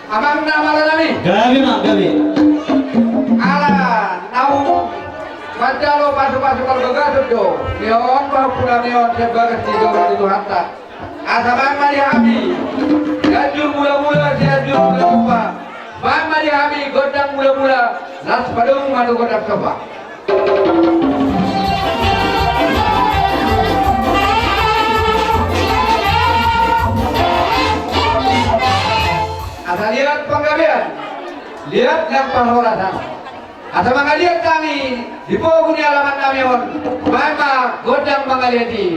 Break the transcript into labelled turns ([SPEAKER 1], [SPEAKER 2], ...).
[SPEAKER 1] Abang nama nami.
[SPEAKER 2] Gabi mak gabi.
[SPEAKER 1] Ala nau Majalo pasu-pasu kalau begasut do. Neon bau pula neon sebagai tidur itu hatta. Asabang mari habi. Gajul mula-mula gajul mula-mula. Bang mari habi godang mula-mula. Nas padung madu godang soba. Asa lihat penggabian. Lihat yang pahoratan. Asa mangaliat kami di poguni alamat kami on. Bang godang mangaliati.